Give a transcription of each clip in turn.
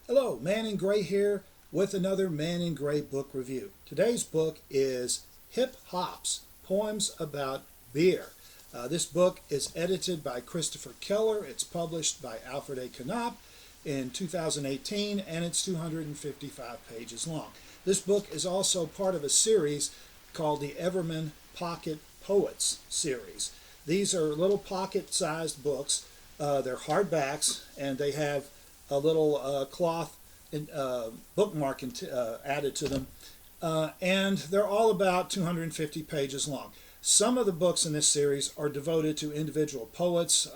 Hello, Man in Gray here with another Man in Gray book review. Today's book is Hip Hops, Poems About Beer. This book is edited by Christopher Keller. It's published by Alfred A. Knopf in 2018, and it's 255 pages long. This book is also part of a series called the Everman Pocket Poets series. These are little pocket-sized books. They're hardbacks, and they have a little cloth bookmark added to them, and they're all about 250 pages long. Some of the books in this series are devoted to individual poets.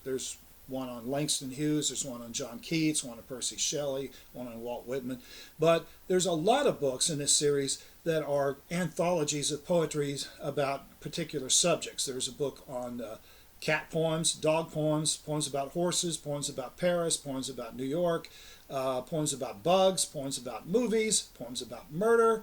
There's one on Langston Hughes, there's one on John Keats, one on Percy Shelley, one on Walt Whitman. But there's a lot of books in this series that are anthologies of poetry about particular subjects. There's a book on cat poems, dog poems, poems about horses, poems about Paris, poems about New York, poems about bugs, poems about movies, poems about murder.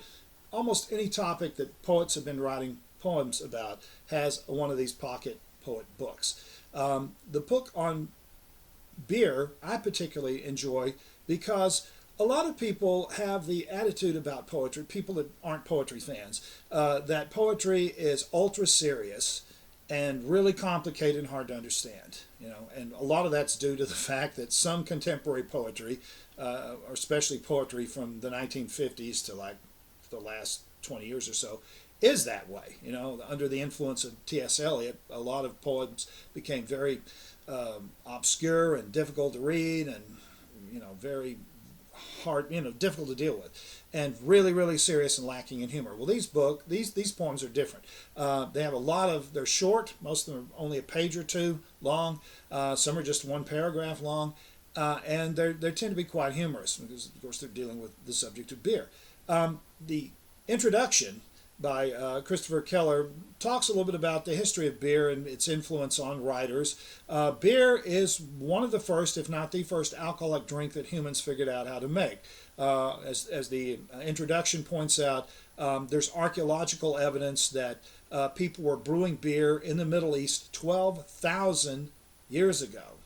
Almost any topic that poets have been writing poems about has one of these pocket poet books. The book on beer I particularly enjoy because a lot of people have the attitude about poetry, people that aren't poetry fans, that poetry is ultra serious and really complicated and hard to understand, and a lot of that's due to the fact that some contemporary poetry, or especially poetry from the 1950s to like the last 20 years or so, is that way. Under the influence of T.S. Eliot, a lot of poems became very obscure and difficult to read, and very hard, difficult to deal with, and really, really serious and lacking in humor. Well, these poems are different. They have a lot of, they're short. Most of them are only a page or two long. Some are just one paragraph long, and they tend to be quite humorous because, of course, they're dealing with the subject of beer. The introduction by Christopher Keller talks a little bit about the history of beer and its influence on writers. Beer is one of the first, if not the first, alcoholic drink that humans figured out how to make. As the introduction points out, there's archaeological evidence that people were brewing beer in the Middle East 12,000 years ago.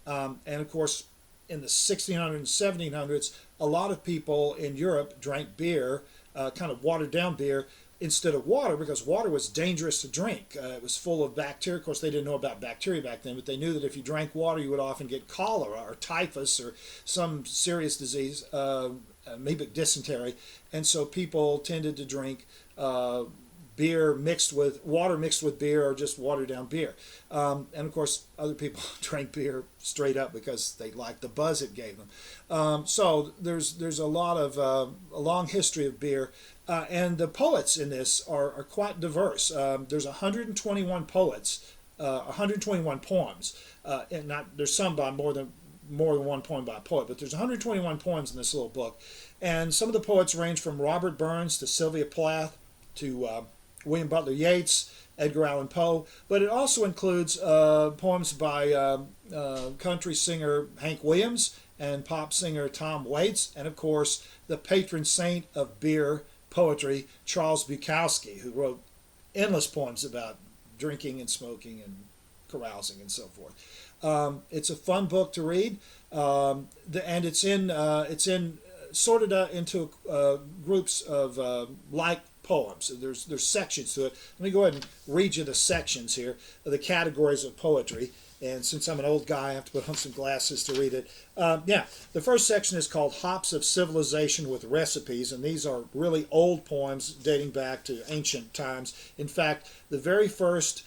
And of course, in the 1600s and 1700s, a lot of people in Europe drank beer, kind of watered down beer, instead of water, because water was dangerous to drink. It was full of bacteria. Of course, they didn't know about bacteria back then, but they knew that if you drank water, you would often get cholera or typhus or some serious disease, amoebic dysentery. And so people tended to drink beer mixed with water, mixed with beer, or just watered down beer. And of course, other people drank beer straight up because they liked the buzz it gave them. So there's a lot of a long history of beer. And the poets in this are quite diverse. There's 121 poets, 121 poems, and there's some by more than one poem by a poet, but there's 121 poems in this little book. And some of the poets range from Robert Burns to Sylvia Plath to William Butler Yeats, Edgar Allan Poe, but it also includes poems by country singer Hank Williams and pop singer Tom Waits, and of course the patron saint of beer poetry, Charles Bukowski, who wrote endless poems about drinking and smoking and carousing and so forth. It's a fun book to read, and it's sorted into groups of like poems. There's sections to it. Let me go ahead and read you the sections here, the categories of poetry. And since I'm an old guy, I have to put on some glasses to read it. The first section is called Hops of Civilization with Recipes, and these are really old poems dating back to ancient times. In fact, the very first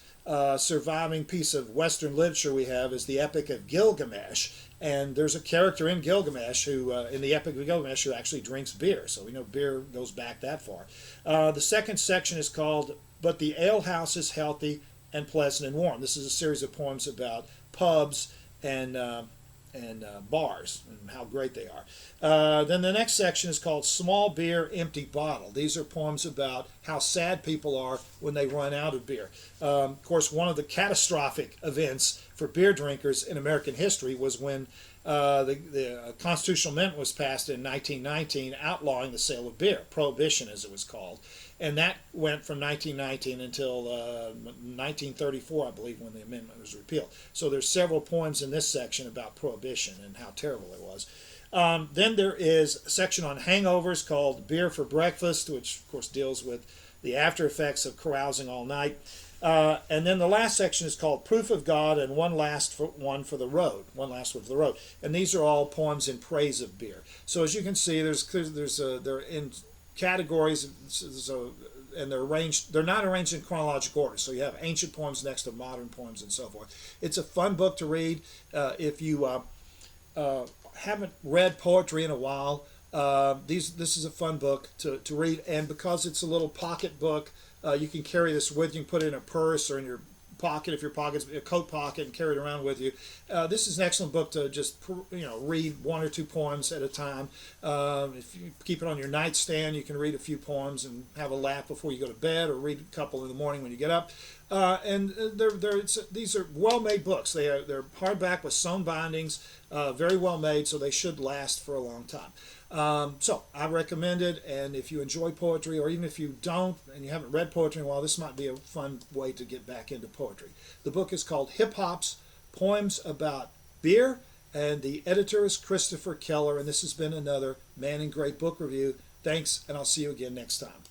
surviving piece of Western literature we have is the Epic of Gilgamesh. And there's a character in Gilgamesh who, in the Epic of Gilgamesh, who actually drinks beer. So we know beer goes back that far. The second section is called But the Alehouse is Healthy and Pleasant and Warm. This is a series of poems about pubs and bars and how great they are. Then the next section is called Small Beer, Empty Bottle. These are poems about how sad people are when they run out of beer. Of course, one of the catastrophic events for beer drinkers in American history was when The constitutional amendment was passed in 1919 outlawing the sale of beer, prohibition as it was called. And that went from 1919 until 1934, I believe, when the amendment was repealed. So there's several poems in this section about prohibition and how terrible it was. Then there is a section on hangovers called Beer for Breakfast, which of course deals with the after effects of carousing all night. And then the last section is called Proof of God and One Last One for the Road. One Last One for the Road. And these are all poems in praise of beer. So as you can see, they're in categories, so, and they're arranged. They're not arranged in chronological order. So you have ancient poems next to modern poems and so forth. It's a fun book to read if you haven't read poetry in a while. This is a fun book to read, and because it's a little pocket book, you can carry this with you. You can put it in a purse or in your pocket if your pocket's a coat pocket and carry it around with you. This is an excellent book to just read one or two poems at a time. If you keep it on your nightstand, you can read a few poems and have a laugh before you go to bed, or read a couple in the morning when you get up. These are well-made books. They're hardback with sewn bindings, very well made, so they should last for a long time. So I recommend it, and if you enjoy poetry, or even if you don't and you haven't read poetry in a while, this might be a fun way to get back into poetry. The book is called Hip Hops, Poems About Beer, and the editor is Christopher Keller, and this has been another Man in Gray book review. Thanks, and I'll see you again next time.